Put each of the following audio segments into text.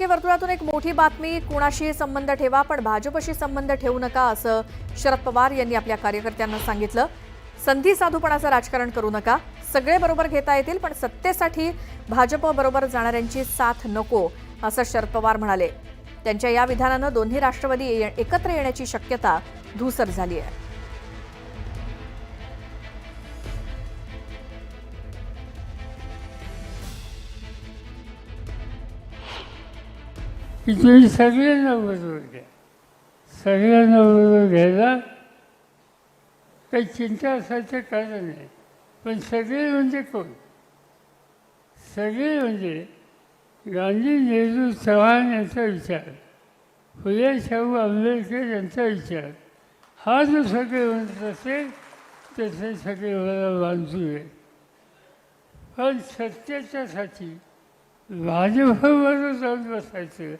वर्तुळातून एक मोठी बातमी, कुणाशी संबंध ठेवा पण भाजपशी संबंध ठेवू नका असं शरद पवार यांनी आपल्या कार्यकर्त्यांना सांगितलं। संधी साधूपणाचं राजकारण करू नका, सगळे बरोबर घेता येतील पण सत्तेसाठी भाजप बरोबर जाणाऱ्यांची साथ नको असं शरद पवार म्हणाले। त्यांच्या या विधानानं दोन्ही राष्ट्रवादी एकत्र येण्याची शक्यता धूसर झाली आहे। की तुम्ही सगळ्यांना बरोबर घ्या, सगळ्यांना बरोबर घ्यायला काही चिंता असायचं कारण नाही। पण सगळे म्हणजे कोण? सगळे म्हणजे गांधी, नेहरू, चव्हाण यांचा विचार, फुले शाहू आंबेडकर यांचा विचार, हा जो सगळे म्हणत असेल तसे सगळे मला बांधू आहे। पण सत्तेच्यासाठी भाजपबरोबर जाऊन बसायचं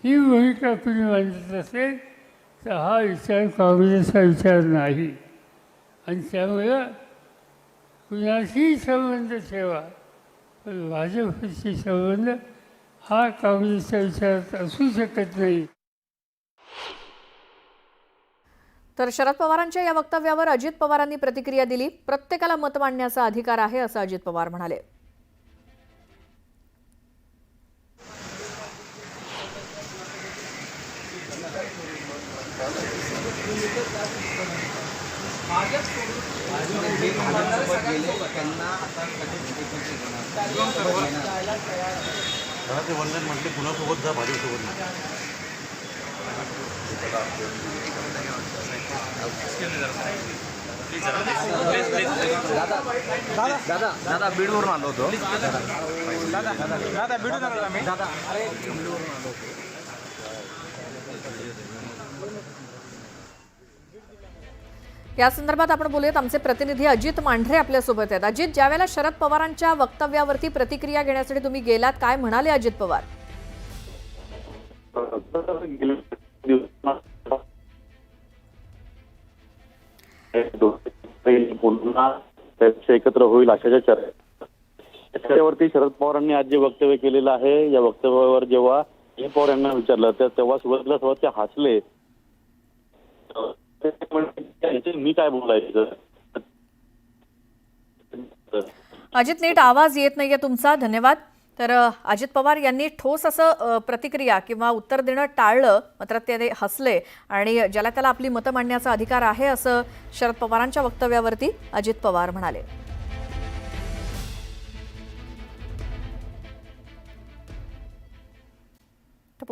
ही भूमिका कुणी मांडत असेल तर हा विचार काँग्रेसचा विचार नाही। आणि त्यामुळं कुणाशीही संबंध ठेवा पण भाजपशी संबंध हा काँग्रेसच्या विचारात असू शकत नाही। तर शरद पवारांच्या या वक्तव्यावर अजित पवारांनी प्रतिक्रिया दिली। प्रत्येकाला मत मांडण्याचा अधिकार आहे असं अजित पवार म्हणाले। ते वंदन म्हटले कुणासोबत जा, भाजपसोबत नाही। दादा बीडवरून आलो होतो। दादा बीडवरून आलो आम्ही। या संदर्भात आपण बोलूयात। आमचे प्रतिनिधी अजित मांढरे आपल्या सोबत आहेत। अजित, ज्यावेळेला शरद पवारांच्या वक्तव्यावरती प्रतिक्रिया घेण्यासाठी तुम्ही गेलात, काय म्हणाले अजित पवार? पुन्हा एकत्र होईल अशा चर्चेवरती शरद पवारांनी आज जे वक्तव्य केलेलं आहे, या वक्तव्यावर जेव्हा पवार यांना विचारलं तेव्हा सुरुवातीला ते हसले। मी काय बोलायचं? अजित, नीट आवाज येत नाहीये तुमचा, धन्यवाद। तर अजित पवार यांनी ठोस असं प्रतिक्रिया किंवा उत्तर देणं टाळलं, मात्र ते हसले आणि ज्याला त्याला आपली मतं मांडण्याचा अधिकार आहे असं शरद पवारांच्या वक्तव्यावरती अजित पवार म्हणाले।